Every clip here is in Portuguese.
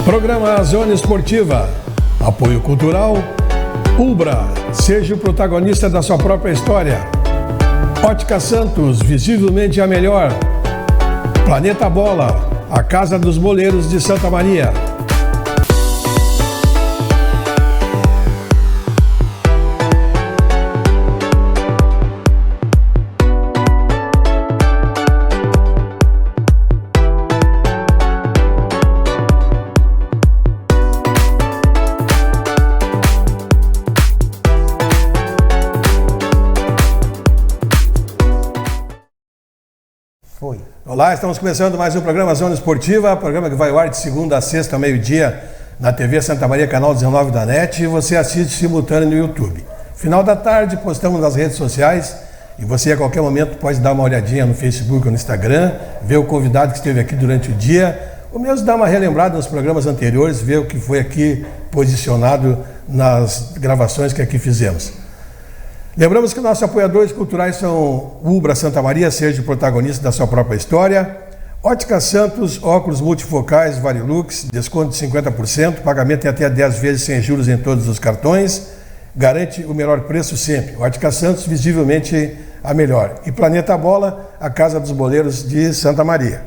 Programa Zona Esportiva. Apoio cultural. Ubra. Seja o protagonista da sua própria história. Ótica Santos. Visivelmente a melhor. Planeta Bola. A Casa dos Boleiros de Santa Maria. Olá, estamos começando mais um programa Zona Esportiva, programa que vai ao ar de segunda a sexta, ao meio-dia, na TV Santa Maria, canal 19 da NET, e você assiste simultâneo no YouTube. Final da tarde, postamos nas redes sociais, e você a qualquer momento pode dar uma olhadinha no Facebook ou no Instagram, ver o convidado que esteve aqui durante o dia, ou mesmo dar uma relembrada nos programas anteriores, ver o que foi aqui posicionado nas gravações que aqui fizemos. Lembramos que nossos apoiadores culturais são Ubra Santa Maria, seja o protagonista da sua própria história. Ótica Santos, óculos multifocais Varilux, desconto de 50%, pagamento em até 10 vezes sem juros em todos os cartões, garante o melhor preço sempre. Ótica Santos, visivelmente a melhor. E Planeta Bola, a Casa dos Boleiros de Santa Maria.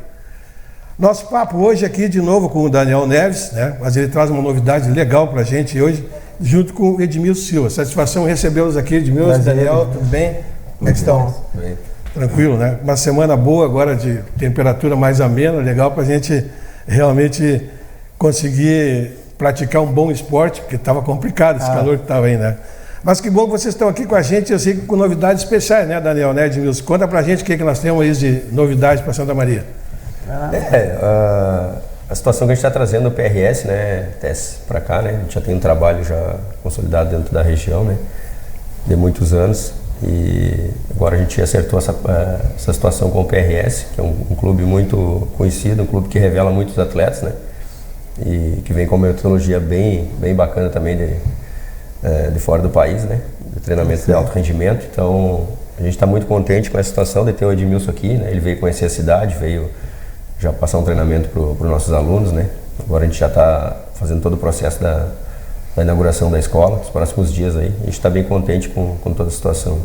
Nosso papo hoje aqui de novo com o Daniel Neves, né? Mas ele traz uma novidade legal para a gente hoje, junto com o Edmilson Silva. Satisfação recebê-los aqui, Edmilson, Daniel, tudo bem? Como é que estão? Bem. Tranquilo, né? Uma semana boa agora de temperatura mais amena, legal para a gente realmente conseguir praticar um bom esporte, porque estava complicado esse calor que estava aí, né? Mas que bom que vocês estão aqui com a gente, eu sei que com novidades especiais, né, Daniel, né, Edmilson? Conta pra gente o que nós temos aí de novidades para Santa Maria. A situação que a gente está trazendo no PRS, né, Tess, para cá, né, a gente já tem um trabalho já consolidado dentro da região, né, de muitos anos, e agora a gente acertou essa situação com o PRS, que é um clube muito conhecido, um clube que revela muitos atletas, né, e que vem com uma metodologia bem bacana também de fora do país, né, de treinamento de alto rendimento. Então a gente está muito contente com essa situação de ter o Edmilson aqui, né, ele veio conhecer a cidade, veio já passar um treinamento para os nossos alunos, né? Agora a gente já está fazendo todo o processo da inauguração da escola, nos próximos dias aí. A gente está bem contente com toda a situação.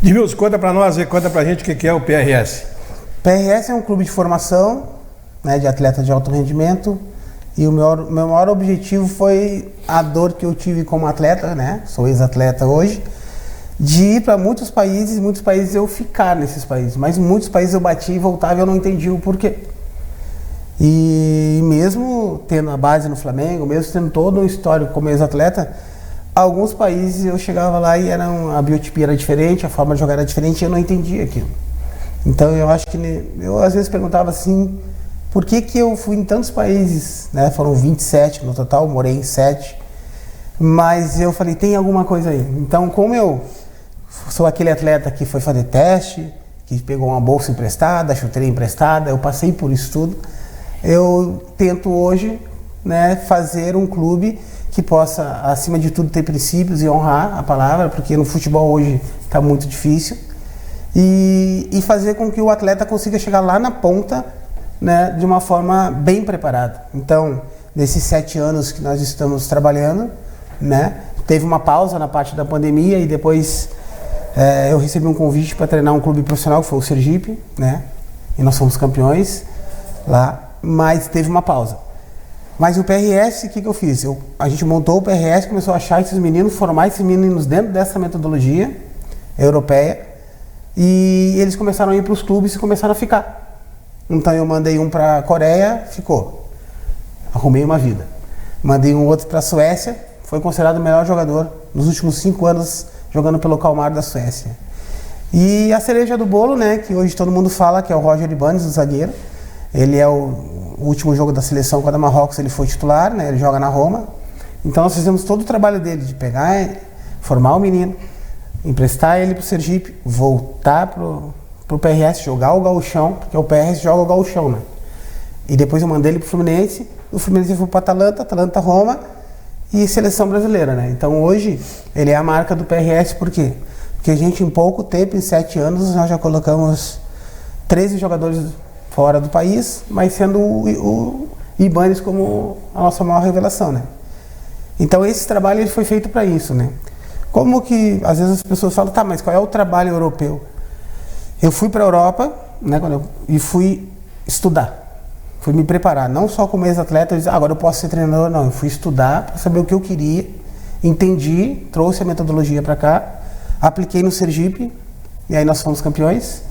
Edmilson, conta para nós, conta para a gente o que é o PRS. PRS é um clube de formação, né, de atleta de alto rendimento, e o meu maior objetivo foi a dor que eu tive como atleta, né? Sou ex-atleta hoje, de ir para muitos países eu ficar nesses países, mas muitos países eu batia e voltava e eu não entendia o porquê. E mesmo tendo a base no Flamengo, mesmo tendo todo um histórico como ex-atleta, alguns países eu chegava lá e a biotipia era diferente, a forma de jogar era diferente e eu não entendia aquilo. Então eu acho que, eu às vezes perguntava assim, por que eu fui em tantos países, né? Foram 27 no total, morei em 7, mas eu falei, tem alguma coisa aí. Então como eu sou aquele atleta que foi fazer teste, que pegou uma bolsa emprestada, chuteira emprestada, eu passei por isso tudo. Eu tento hoje, né, fazer um clube que possa, acima de tudo, ter princípios e honrar a palavra, porque no futebol hoje está muito difícil, e fazer com que o atleta consiga chegar lá na ponta, né, de uma forma bem preparada. Então, nesses 7 anos que nós estamos trabalhando, né, teve uma pausa na parte da pandemia e depois eu recebi um convite para treinar um clube profissional, que foi o Sergipe, né? E nós fomos campeões lá, mas teve uma pausa. Mas o PRS, o que eu fiz? A gente montou o PRS, começou a achar esses meninos, formar esses meninos dentro dessa metodologia europeia, e eles começaram a ir para os clubes e começaram a ficar. Então eu mandei um para a Coreia, ficou. Arrumei uma vida. Mandei um outro para a Suécia, foi considerado o melhor jogador nos últimos 5 anos jogando pelo Kalmar da Suécia. E a cereja do bolo, né, que hoje todo mundo fala, que é o Roger Ibanez, o zagueiro. Ele é o último jogo da seleção contra a Marrocos, ele foi titular, né, ele joga na Roma. Então nós fizemos todo o trabalho dele, de pegar, formar o menino, emprestar ele pro Sergipe, voltar pro PRS, jogar o gauchão, porque o PRS joga o gauchão, né. E depois eu mandei ele pro Fluminense, o Fluminense foi pro Atalanta, Roma, e seleção brasileira, né? Então hoje ele é a marca do PRS, por quê? Porque a gente em pouco tempo, em 7 anos, nós já colocamos 13 jogadores fora do país, mas sendo e Ibanez como a nossa maior revelação, né? Então esse trabalho ele foi feito para isso, né? Como que às vezes as pessoas falam, tá, mas qual é o trabalho europeu? Eu fui para a Europa, né, e fui estudar, fui me preparar, não só como ex-atleta, agora eu posso ser treinador, não, eu fui estudar para saber o que eu queria, entendi, trouxe a metodologia para cá, apliquei no Sergipe, e aí nós fomos campeões.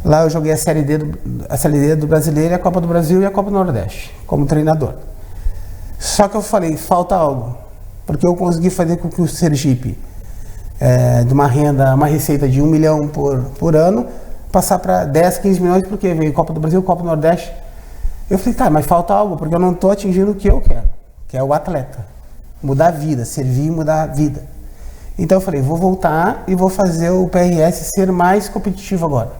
Lá eu joguei a Série D do Brasileiro, a Copa do Brasil e a Copa do Nordeste, como treinador. Só que eu falei, falta algo, porque eu consegui fazer com que o Sergipe, de uma receita de 1 milhão por ano, passar para 10, 15 milhões, porque veio Copa do Brasil, Copa do Nordeste. Eu falei, tá, mas falta algo, porque eu não estou atingindo o que eu quero, que é o atleta. Mudar a vida, servir e mudar a vida. Então eu falei, vou voltar e vou fazer o PRS ser mais competitivo agora.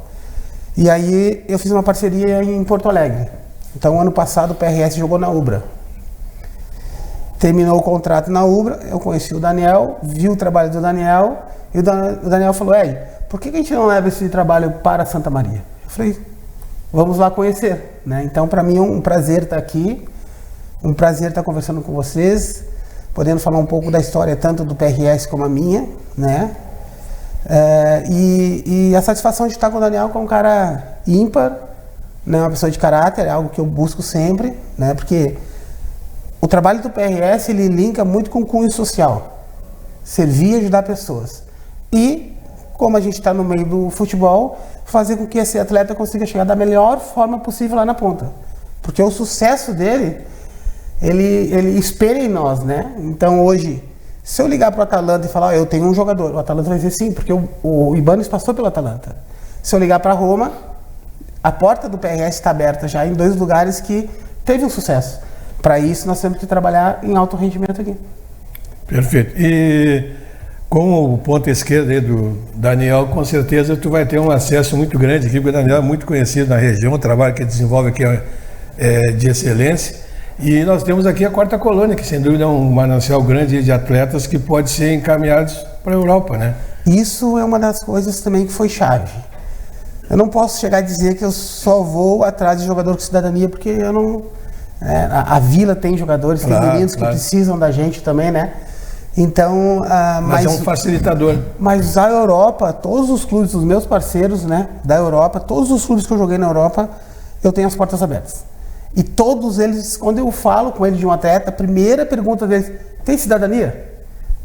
E aí eu fiz uma parceria em Porto Alegre. Então ano passado o PRS jogou na Ubra. Terminou o contrato na Ubra, eu conheci o Daniel, vi o trabalho do Daniel, e o Daniel falou, por que a gente não leva esse trabalho para Santa Maria? Eu falei, vamos lá conhecer, né? Então para mim é um prazer estar aqui, um prazer estar conversando com vocês, podendo falar um pouco da história tanto do PRS como a minha, né? E a satisfação de estar com o Daniel, que é um cara ímpar, né? Uma pessoa de caráter, é algo que eu busco sempre, né? Porque o trabalho do PRS, ele linka muito com o cunho social, servir e ajudar pessoas. E, como a gente está no meio do futebol, fazer com que esse atleta consiga chegar da melhor forma possível lá na ponta. Porque o sucesso dele, ele espelha em nós, né? Então hoje, se eu ligar para o Atalanta e falar, eu tenho um jogador, o Atalanta vai dizer sim, porque o Ibanez passou pelo Atalanta. Se eu ligar para Roma, a porta do PRS está aberta já em 2 lugares que teve um sucesso. Para isso, nós temos que trabalhar em alto rendimento aqui. Perfeito. E com o ponto esquerdo aí do Daniel, com certeza tu vai ter um acesso muito grande aqui, porque o Daniel é muito conhecido na região, o trabalho que ele desenvolve aqui é de excelência. E nós temos aqui a Quarta Colônia, que sem dúvida é um manancial grande de atletas que pode ser encaminhados para a Europa, né? Isso é uma das coisas também que foi chave. Eu não posso chegar a dizer que eu só vou atrás de jogador com cidadania, porque eu não... a Vila tem jogadores, tem meninos que precisam da gente também, né? Então, mas é um facilitador. Mas a Europa, todos os clubes, os meus parceiros, né, da Europa, todos os clubes que eu joguei na Europa, eu tenho as portas abertas. E todos eles, quando eu falo com eles de um atleta, a primeira pergunta deles, tem cidadania?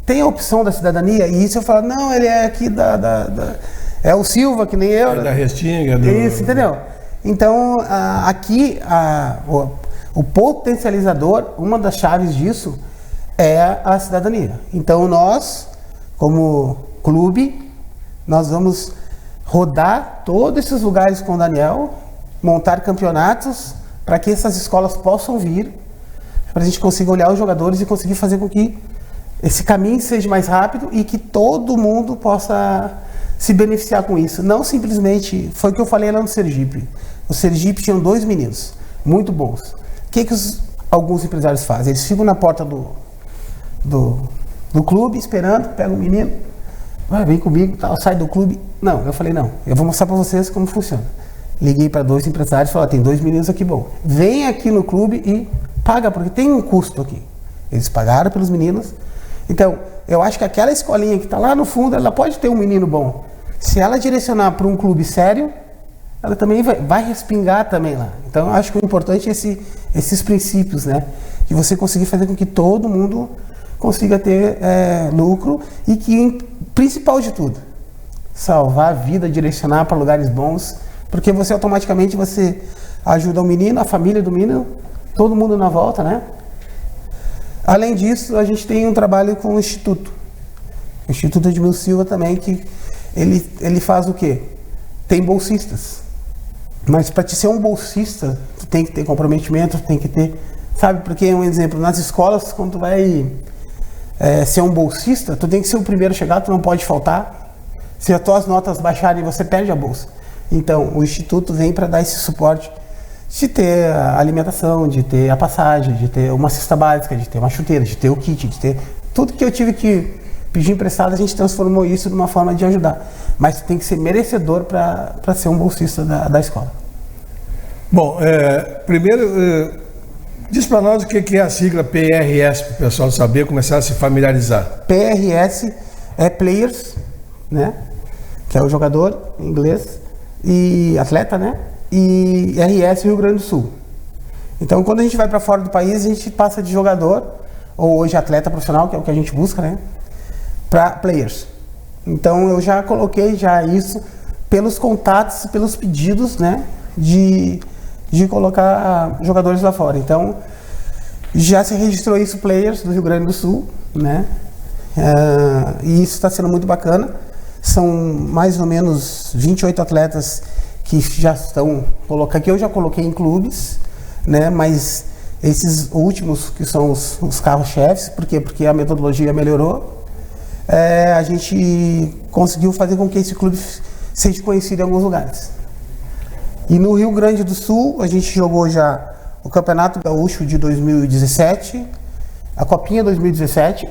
Tem a opção da cidadania? E isso eu falo, não, ele é aqui é o Silva, que nem eu. É da Restinga. Isso, entendeu? Então, aqui, o potencializador, uma das chaves disso é a cidadania. Então nós, como clube, nós vamos rodar todos esses lugares com o Daniel, montar campeonatos para que essas escolas possam vir, para a gente consiga olhar os jogadores e conseguir fazer com que esse caminho seja mais rápido e que todo mundo possa se beneficiar com isso. Não simplesmente, foi o que eu falei lá no Sergipe. O Sergipe tinha 2 meninos muito bons. O que alguns empresários fazem? Eles ficam na porta do clube esperando, pega um menino, vem comigo, tal, sai do clube. Não, eu falei, não, eu vou mostrar para vocês como funciona. Liguei para 2 empresários e falei, tem 2 meninos aqui, bom, vem aqui no clube e paga, porque tem um custo aqui. Eles pagaram pelos meninos. Então, eu acho que aquela escolinha que está lá no fundo, ela pode ter um menino bom. Se ela direcionar para um clube sério, ela também vai respingar também lá. Então, eu acho que o importante é esses princípios, né? De você conseguir fazer com que todo mundo consiga ter lucro e que, principal de tudo, salvar a vida, direcionar para lugares bons, porque você automaticamente ajuda o menino, a família do menino, todo mundo na volta, né? Além disso, a gente tem um trabalho com o Instituto Edmilson Silva também, que ele faz o quê? Tem bolsistas. Mas para te ser um bolsista, tu tem que ter comprometimento, tem que ter... Sabe, porque, um exemplo, nas escolas, quando tu vai ser um bolsista, tu tem que ser o primeiro a chegar, tu não pode faltar. Se as tuas notas baixarem, você perde a bolsa. Então, o Instituto vem para dar esse suporte de ter a alimentação, de ter a passagem, de ter uma cesta básica, de ter uma chuteira, de ter o kit, de ter... Tudo que eu tive que pedir emprestado, a gente transformou isso numa forma de ajudar. Mas tu tem que ser merecedor para ser um bolsista da escola. Bom, primeiro, Diz para nós o que é a sigla PRS, para o pessoal saber, começar a se familiarizar. PRS é Players, né? Que é o jogador em inglês, e atleta, né? E RS Rio Grande do Sul. Então, quando a gente vai para fora do país, a gente passa de jogador, ou hoje atleta profissional, que é o que a gente busca, né? Para Players. Então, eu já coloquei já isso pelos contatos, pelos pedidos, né? De colocar jogadores lá fora. Então, já se registrou isso Players do Rio Grande do Sul, né? E isso está sendo muito bacana. São mais ou menos 28 atletas que já estão colocados, que eu já coloquei em clubes, né? Mas esses últimos, que são os carros-chefes, por quê? Porque a metodologia melhorou. A gente conseguiu fazer com que esse clube seja conhecido em alguns lugares. E no Rio Grande do Sul, a gente jogou já o Campeonato Gaúcho de 2017, a Copinha 2017,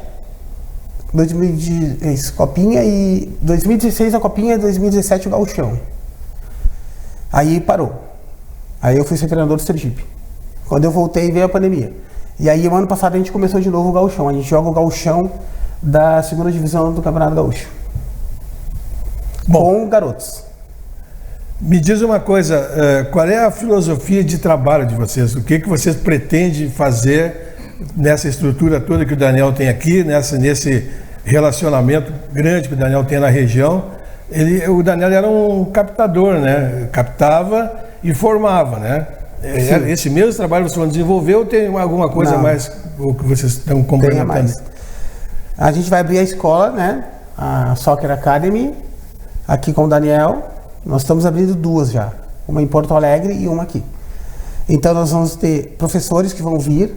Copinha e 2016 a Copinha e 2017 o Gauchão. Aí parou. Aí eu fui ser treinador do Sergipe. Quando eu voltei veio a pandemia. E aí o ano passado a gente começou de novo o Gauchão. A gente joga o Gauchão da 2ª divisão do Campeonato Gaúcho. Com garotos. Me diz uma coisa, qual é a filosofia de trabalho de vocês? O que vocês pretendem fazer nessa estrutura toda que o Daniel tem aqui, nesse relacionamento grande que o Daniel tem na região? O Daniel era um captador, né? Captava e formava, né? Sim. Esse mesmo trabalho vocês vão desenvolver ou tem alguma coisa mais que vocês estão complementando? A gente vai abrir a escola, né? A Soccer Academy, aqui com o Daniel. Nós estamos abrindo 2 já, uma em Porto Alegre e uma aqui. Então nós vamos ter professores que vão vir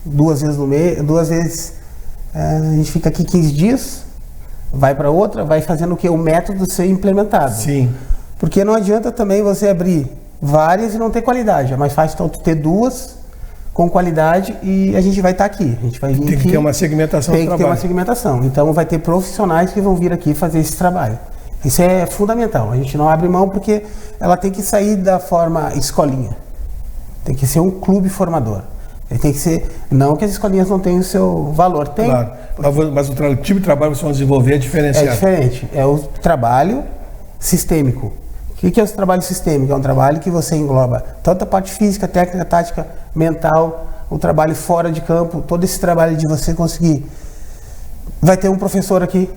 2 vezes no mês, 2 vezes a gente fica aqui 15 dias, vai para outra, vai fazendo o método ser implementado. Sim. Porque não adianta também você abrir várias e não ter qualidade, é mais fácil então ter 2 com qualidade e a gente vai estar aqui. A gente vai vir tem que ter uma segmentação do trabalho. Tem que ter uma segmentação. Então vai ter profissionais que vão vir aqui fazer esse trabalho. Isso é fundamental. A gente não abre mão porque ela tem que sair da forma escolinha. Tem que ser um clube formador. Ele tem que ser... Não que as escolinhas não tenham o seu valor. Tem. Claro. Mas o tipo de trabalho que vocês vão desenvolver é diferenciado. É diferente. É o trabalho sistêmico. O que é o trabalho sistêmico? É um trabalho que você engloba tanto a parte física, técnica, tática, mental, o trabalho fora de campo, todo esse trabalho de você conseguir. Vai ter um professor aqui.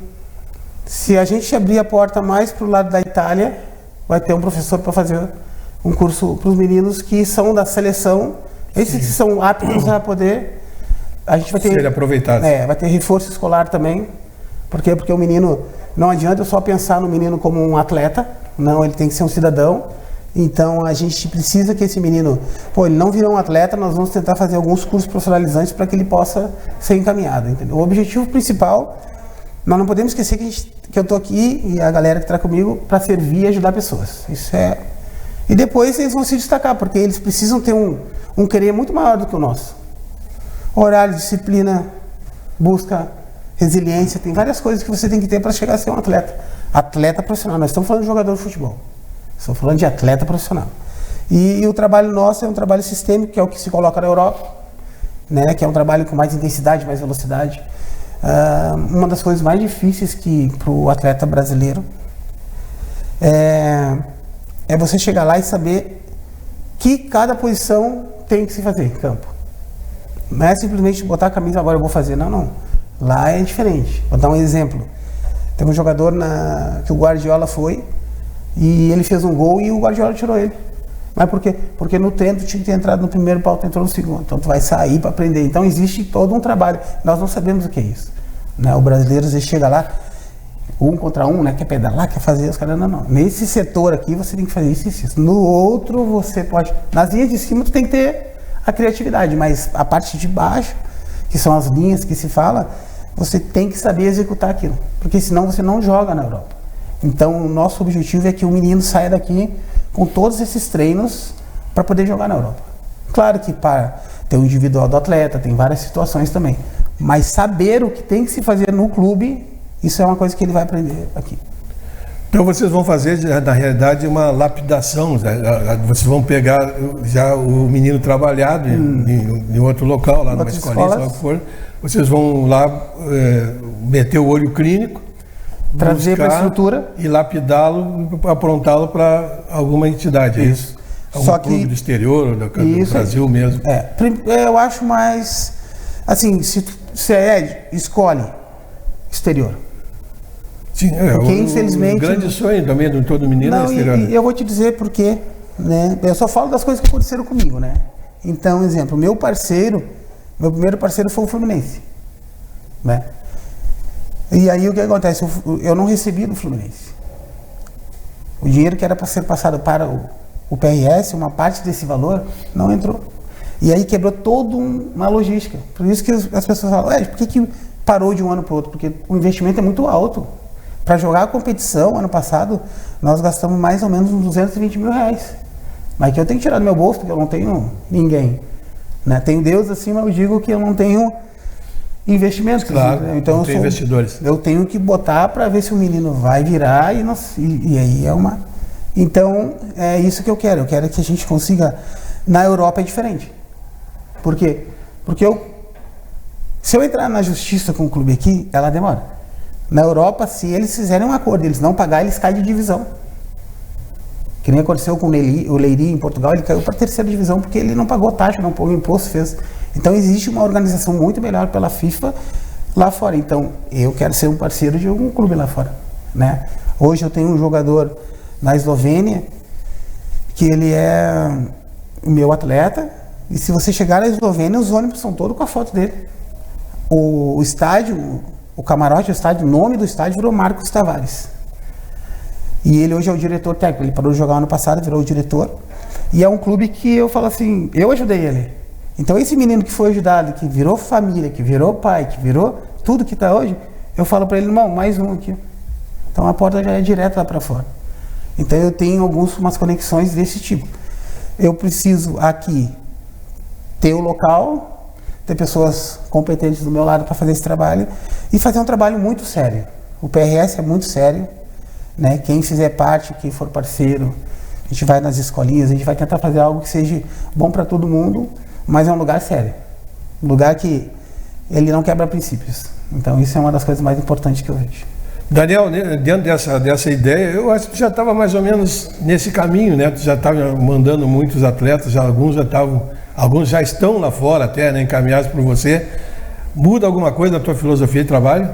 Se a gente abrir a porta mais para o lado da Itália, vai ter um professor para fazer um curso para os meninos que são da seleção. Esses que são aptos a poder... A gente vai ter... Ser aproveitado. Vai ter reforço escolar também. Por quê? Porque o menino... Não adianta eu só pensar no menino como um atleta. Não, ele tem que ser um cidadão. Então, a gente precisa que esse menino... ele não virou um atleta, nós vamos tentar fazer alguns cursos profissionalizantes para que ele possa ser encaminhado, entendeu? O objetivo principal... Nós não podemos esquecer que eu estou aqui e a galera que está comigo para servir e ajudar pessoas. Isso é... E depois eles vão se destacar, porque eles precisam ter um querer muito maior do que o nosso. Horário, disciplina, busca, resiliência, tem várias coisas que você tem que ter para chegar a ser um atleta. Atleta profissional, nós estamos falando de jogador de futebol. Estamos falando de atleta profissional. E o trabalho nosso é um trabalho sistêmico, que é o que se coloca na Europa, né? Que é um trabalho com mais intensidade, mais velocidade. Uma das coisas mais difíceis para o atleta brasileiro é você chegar lá e saber que cada posição tem que se fazer em campo. Não é simplesmente botar a camisa, agora eu vou fazer. Não. Lá é diferente. Vou dar um exemplo. Tem um jogador que o Guardiola foi e ele fez um gol e o Guardiola tirou ele. Mas por quê? Porque no treino tu tinha que ter entrado no primeiro, pau tu entrou no segundo. Então tu vai sair para aprender. Então existe todo um trabalho. Nós não sabemos o que é isso. Né? O brasileiro às vezes chega lá, 1 contra 1, né? Quer pedalar, quer fazer os caras. Não. Nesse setor aqui você tem que fazer isso. No outro você pode. Nas linhas de cima tu tem que ter a criatividade, mas a parte de baixo, que são as linhas que se fala, você tem que saber executar aquilo. Porque senão você não joga na Europa. Então o nosso objetivo é que o menino saia daqui com todos esses treinos para poder jogar na Europa. Claro que para ter o individual do atleta, tem várias situações também. Mas saber o que tem que se fazer no clube, isso é uma coisa que ele vai aprender aqui. Então vocês vão fazer, na realidade, uma lapidação. Vocês vão pegar já o menino trabalhado em outro local, lá numa escolinha, se não for. Vocês vão lá meter o olho clínico, trazer para a estrutura e lapidá-lo, aprontá-lo para alguma entidade. É isso? Algum Só clube que do exterior, ou do Brasil mesmo? Eu acho mais assim, se escolhe exterior. Sim, porque infelizmente. Um grande sonho também de todo menino é exterior. E eu vou te dizer porque, né? Eu só falo das coisas que aconteceram comigo, né? Então, exemplo, meu primeiro parceiro foi o Fluminense, né? E aí o que acontece? Eu não recebi do Fluminense. O dinheiro que era para ser passado para o PRS, uma parte desse valor, não entrou. E aí quebrou toda uma logística. Por isso que as pessoas falam, por que parou de um ano para o outro? Porque o investimento é muito alto. Para jogar a competição, ano passado, nós gastamos mais ou menos uns 220 mil reais. Mas que eu tenho que tirar do meu bolso, porque eu não tenho ninguém. Né? Tenho Deus acima, eu digo que eu não tenho investimentos. Claro, né? Então não tem investidores. Eu tenho que botar para ver se o menino vai virar e aí é uma... Então, é isso que eu quero. Eu quero que a gente consiga... Na Europa é diferente. Por quê? Porque se eu entrar na justiça com o clube aqui, ela demora. Na Europa, se eles fizerem um acordo, eles não pagarem, eles caem de divisão. Que nem aconteceu com o Leiria em Portugal, ele caiu para a 3ª divisão porque ele não pagou taxa, não pagou imposto, fez. Então existe uma organização muito melhor pela FIFA lá fora. Então eu quero ser um parceiro de algum clube lá fora, né? Hoje eu tenho um jogador na Eslovênia que ele é o meu atleta, e se você chegar na Eslovênia, os ônibus são todos com a foto dele. O estádio, o camarote, o estádio, o nome do estádio virou Marcos Tavares. E ele hoje é o diretor técnico. Ele parou de jogar ano passado, virou o diretor. E é um clube que eu falo assim, eu ajudei ele. Então esse menino que foi ajudado, que virou família, que virou pai, que virou tudo que está hoje, eu falo para ele, irmão, mais um aqui. Então a porta já é direto lá para fora. Então eu tenho umas conexões desse tipo. Eu preciso aqui ter o local, ter pessoas competentes do meu lado para fazer esse trabalho e fazer um trabalho muito sério. O PRS é muito sério, né? Quem fizer parte, quem for parceiro, a gente vai nas escolinhas, a gente vai tentar fazer algo que seja bom para todo mundo, mas é um lugar sério. Um lugar que ele não quebra princípios. Então isso é uma das coisas mais importantes que eu vejo. Daniel, dentro dessa ideia, eu acho que tu já estava mais ou menos nesse caminho, né? Tu já estava mandando muitos atletas, alguns já estão lá fora até, né, encaminhados por você. Muda alguma coisa na tua filosofia de trabalho?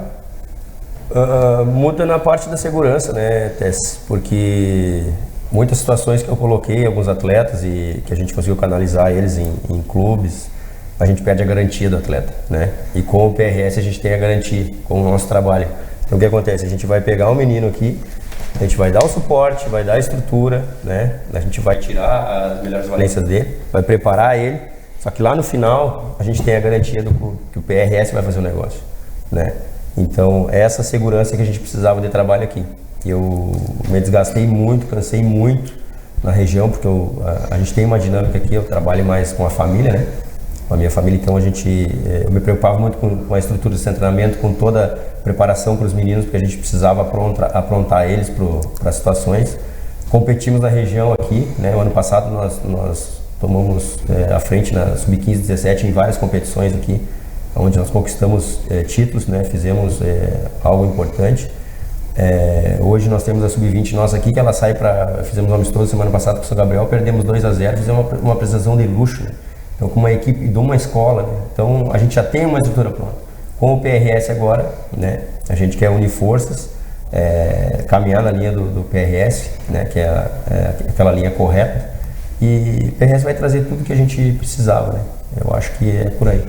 Muda na parte da segurança, né, Tess? Porque muitas situações que eu coloquei alguns atletas e que a gente conseguiu canalizar eles em clubes, a gente perde a garantia do atleta, né? E com o PRS a gente tem a garantia com o nosso trabalho. Então o que acontece? A gente vai pegar o menino aqui, a gente vai dar o suporte, vai dar a estrutura, né? A gente vai tirar as melhores valências dele, vai preparar ele, só que lá no final a gente tem a garantia do clube, que o PRS vai fazer o negócio, né? Então essa segurança que a gente precisava de trabalho aqui. Eu me desgastei muito, cansei muito na região, porque a gente tem uma dinâmica aqui, eu trabalho mais com a família, né? Com a minha família, então eu me preocupava muito com a estrutura de treinamento, com toda a preparação para os meninos, porque a gente precisava aprontar eles para as situações. Competimos na região aqui, né? O ano passado nós tomamos a frente na Sub-15, 17 em várias competições aqui, onde nós conquistamos títulos, né? Fizemos algo importante. Hoje nós temos a Sub-20 nossa aqui, que ela sai fizemos um amistoso semana passada com o São Gabriel, perdemos 2-0, fizemos uma apresentação de luxo, né? Então, com uma equipe de uma escola, né? Então a gente já tem uma estrutura pronta. Com o PRS agora, né? A gente quer unir forças, caminhar na linha do PRS, né? Que é aquela linha correta, e o PRS vai trazer tudo que a gente precisava, né? Eu acho que é por aí.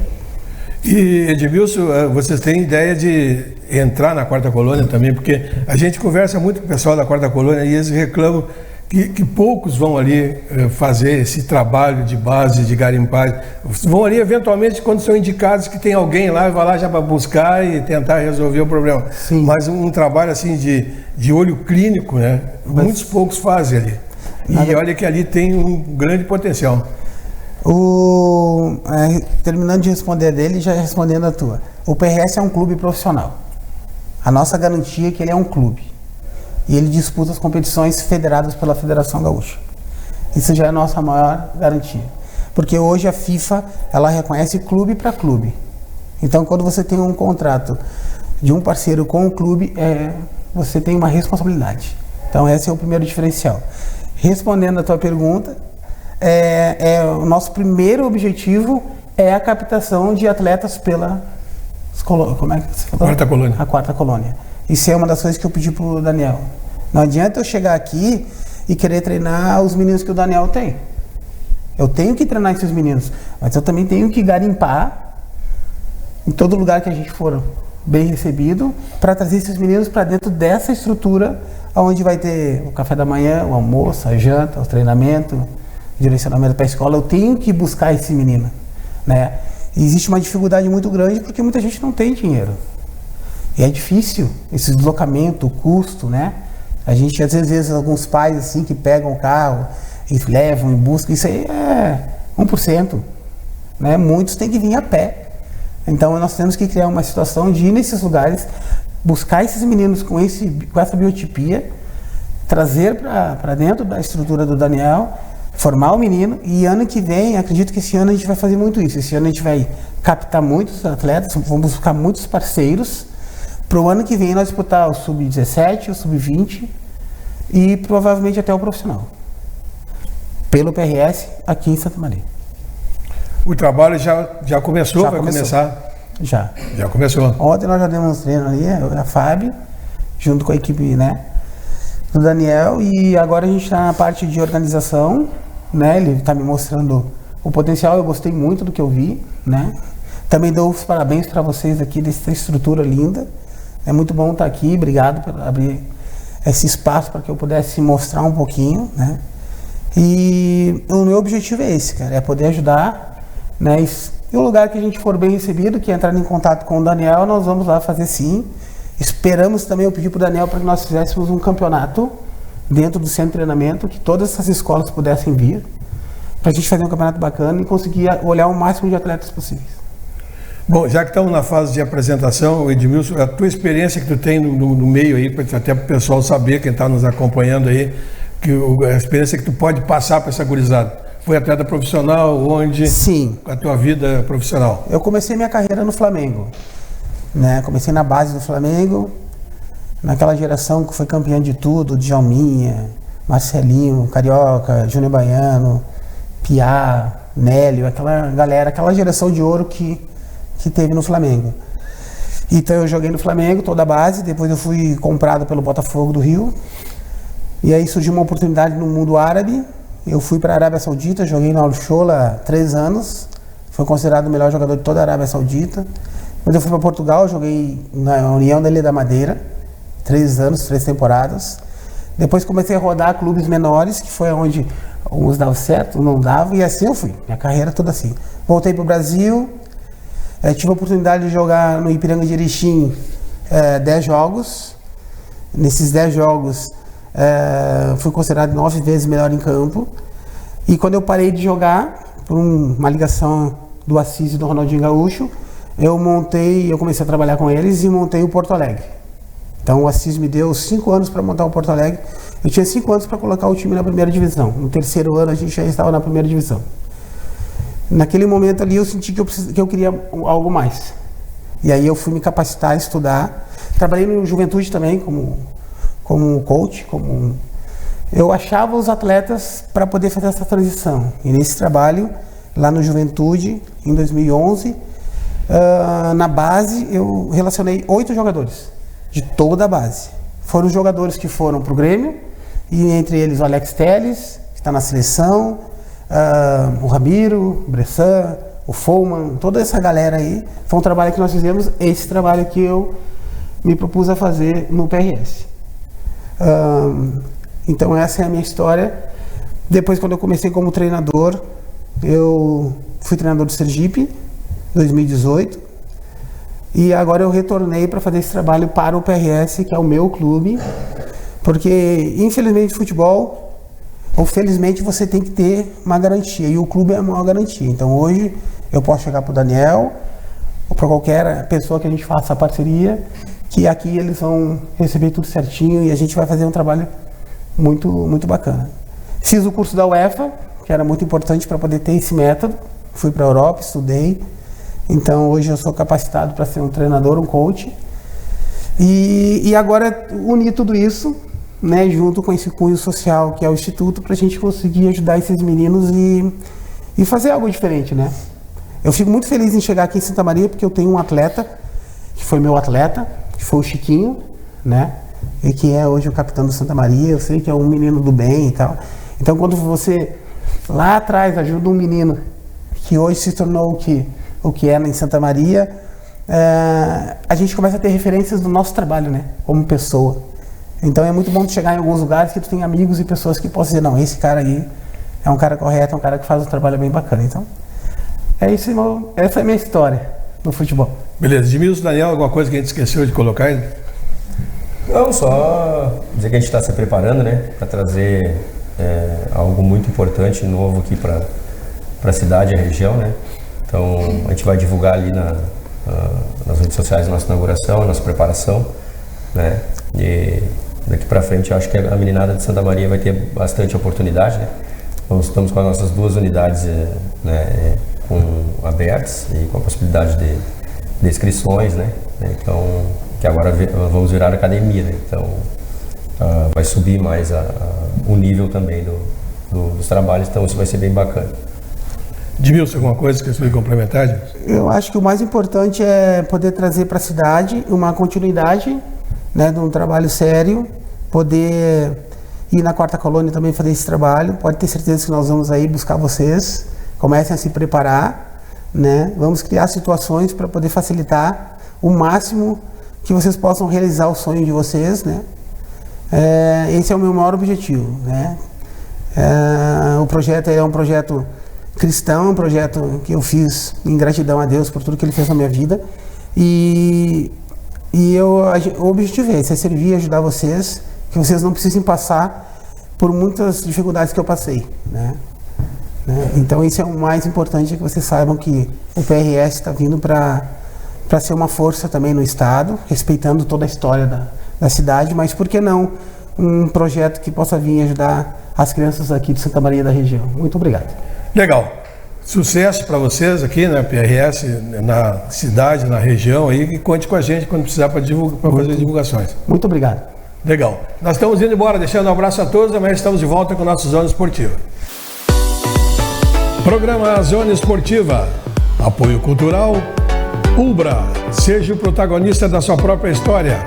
E Edmilson, vocês têm ideia de entrar na Quarta Colônia também? Porque a gente conversa muito com o pessoal da Quarta Colônia e eles reclamam que poucos vão ali fazer esse trabalho de base, de garimpagem. Vão ali eventualmente quando são indicados que tem alguém lá, vai lá já para buscar e tentar resolver o problema. Sim. Mas um trabalho assim de olho clínico, né? Muitos poucos fazem ali. E olha que ali tem um grande potencial. Terminando de responder dele, já respondendo a tua. O PRS é um clube profissional. A nossa garantia é que ele é um clube. e ele disputa as competições federadas pela Federação Gaúcha. Isso já é a nossa maior garantia. Porque hoje a FIFA, ela reconhece clube para clube. Então, quando você tem um contrato de um parceiro com o clube, você tem uma responsabilidade. Então, esse é o primeiro diferencial. Respondendo a tua pergunta, o nosso primeiro objetivo é a captação de atletas pela... Como é que você falou? Quarta colônia. A quarta colônia. Isso é uma das coisas que eu pedi pro Daniel. Não adianta eu chegar aqui e querer treinar os meninos que o Daniel tem. Eu tenho que treinar esses meninos, mas eu também tenho que garimpar em todo lugar que a gente for bem recebido para trazer esses meninos para dentro dessa estrutura onde vai ter o café da manhã, o almoço, a janta, o treinamento, o direcionamento para a escola. Eu tenho que buscar esse menino, né? E existe uma dificuldade muito grande porque muita gente não tem dinheiro. E é difícil esse deslocamento, o custo, né? A gente, às vezes, alguns pais assim que pegam o carro e levam em busca, isso aí é 1%, né? Muitos têm que vir a pé. Então nós temos que criar uma situação de ir nesses lugares, buscar esses meninos com essa biotipia, trazer para dentro da estrutura do Daniel, formar o menino, e ano que vem, acredito que esse ano a gente vai fazer muito isso. Esse ano a gente vai captar muitos atletas, vamos buscar muitos parceiros. Para o ano que vem nós disputar o Sub-17, o Sub-20 e provavelmente até o profissional. Pelo PRS aqui em Santa Maria. O trabalho já começou? Vai começar? Já. Já começou. Ontem nós já demos treino ali, a Fábio, junto com a equipe, né, do Daniel, e agora a gente está na parte de organização, né, ele está me mostrando o potencial, eu gostei muito do que eu vi, né. Também dou os parabéns para vocês aqui dessa estrutura linda. É muito bom estar aqui, obrigado por abrir esse espaço para que eu pudesse mostrar um pouquinho, né. E o meu objetivo é esse, cara, é poder ajudar, né, e o lugar que a gente for bem recebido, que é entrar em contato com o Daniel, nós vamos lá fazer sim. Esperamos também, eu pedi para o Daniel para que nós fizéssemos um campeonato dentro do centro de treinamento, que todas essas escolas pudessem vir, para a gente fazer um campeonato bacana e conseguir olhar o máximo de atletas possíveis. Bom, já que estamos na fase de apresentação, Edmilson, a tua experiência que tu tem no meio aí, até para o pessoal saber, quem está nos acompanhando aí, a experiência que tu pode passar para essa gurizada. Foi atleta profissional, onde? Sim. A tua vida profissional? Eu comecei minha carreira no Flamengo, né? Comecei na base do Flamengo, naquela geração que foi campeã de tudo, Djalminha, Marcelinho, Carioca, Júnior Baiano, Piá, Nélio, aquela galera, aquela geração de ouro que teve no Flamengo. Então eu joguei no Flamengo, toda a base, depois eu fui comprado pelo Botafogo do Rio, e aí surgiu uma oportunidade no mundo árabe. Eu fui para a Arábia Saudita, joguei no Al-Shola 3 anos, foi considerado o melhor jogador de toda a Arábia Saudita. Depois eu fui para Portugal, joguei na União da Ilha da Madeira, 3 anos, 3 temporadas. Depois comecei a rodar clubes menores, que foi onde uns davam certo, uns não davam, e assim eu fui, minha carreira toda assim. Voltei para o Brasil, tive a oportunidade de jogar no Ipiranga de Erechim 10 jogos. Nesses 10 jogos, fui considerado 9 vezes melhor em campo, e quando eu parei de jogar, por uma ligação do Assis e do Ronaldinho Gaúcho, eu comecei a trabalhar com eles e montei o Porto Alegre. Então o Assis me deu 5 anos para montar o Porto Alegre. Eu tinha 5 anos para colocar o time na primeira divisão. No terceiro ano a gente já estava na primeira divisão. Naquele momento ali eu senti que eu queria algo mais, e aí eu fui me capacitar, estudar. Trabalhei no Juventude também como coach, eu achava os atletas para poder fazer essa transição. E nesse trabalho, lá no Juventude, em 2011, na base, eu relacionei 8 jogadores, de toda a base. Foram os jogadores que foram para o Grêmio, e entre eles o Alex Telles, que está na seleção, o Ramiro, o Bressan, o Follman, toda essa galera aí. Foi um trabalho que nós fizemos, esse trabalho que eu me propus a fazer no PRS. Então essa é a minha história. Depois, quando eu comecei como treinador, eu fui treinador do Sergipe, 2018, e agora eu retornei para fazer esse trabalho para o PRS, que é o meu clube, porque infelizmente futebol, ou felizmente, você tem que ter uma garantia, e o clube é a maior garantia. Então hoje eu posso chegar para o Daniel ou para qualquer pessoa que a gente faça a parceria que aqui eles vão receber tudo certinho e a gente vai fazer um trabalho muito, muito bacana. Fiz o curso da UEFA, que era muito importante para poder ter esse método. Fui para a Europa, estudei. Então hoje eu sou capacitado para ser um treinador, um coach. E agora unir tudo isso, né, junto com esse cunho social que é o Instituto, para a gente conseguir ajudar esses meninos e fazer algo diferente, né? Eu fico muito feliz em chegar aqui em Santa Maria porque eu tenho um atleta, que foi meu atleta, que foi o Chiquinho, né? E que é hoje o capitão do Santa Maria. Eu sei que é um menino do bem e tal. Então quando você lá atrás ajuda um menino que hoje se tornou o que é em Santa Maria, a gente começa a ter referências do nosso trabalho, né? Como pessoa. Então é muito bom tu chegar em alguns lugares que tu tem amigos e pessoas que possam dizer, não, esse cara aí é um cara correto, é um cara que faz um trabalho bem bacana. Então, é isso, irmão. Essa é a minha história no futebol. Beleza. Edmilson, Daniel, alguma coisa que a gente esqueceu de colocar aí? Não, só dizer que a gente está se preparando, né, para trazer algo muito importante, novo aqui para a cidade e a região, né. Então, a gente vai divulgar ali nas redes sociais a nossa inauguração, a nossa preparação, né, e daqui para frente eu acho que a meninada de Santa Maria vai ter bastante oportunidade, né. Nós estamos com as nossas 2 unidades abertas e com a possibilidade de inscrições, né, então, que agora vamos virar academia, né? Então vai subir mais o nível também dos trabalhos, então isso vai ser bem bacana. Edmilson, alguma coisa que você vai complementar? Eu acho que o mais importante é poder trazer para a cidade uma continuidade, né, de um trabalho sério, poder ir na Quarta Colônia também fazer esse trabalho. Pode ter certeza que nós vamos aí buscar vocês, comecem a se preparar, né? Vamos criar situações para poder facilitar o máximo que vocês possam realizar o sonho de vocês, né? Esse é o meu maior objetivo, né? O projeto é um projeto cristão, um projeto que eu fiz em gratidão a Deus por tudo que Ele fez na minha vida. E o objetivo é esse, é servir e ajudar vocês, que vocês não precisem passar por muitas dificuldades que eu passei, né? Então isso é o mais importante, que vocês saibam que o PRS está vindo para ser uma força também no estado, respeitando toda a história da cidade, mas por que não um projeto que possa vir e ajudar as crianças aqui de Santa Maria da região. Muito obrigado. Legal. Sucesso para vocês aqui na PRS, na cidade, na região aí, e conte com a gente quando precisar para fazer divulgações. Muito obrigado. Legal. Nós estamos indo embora, deixando um abraço a todos, amanhã estamos de volta com o nosso Zona Esportiva. Programa Zona Esportiva. Apoio cultural Ubra, seja o protagonista da sua própria história.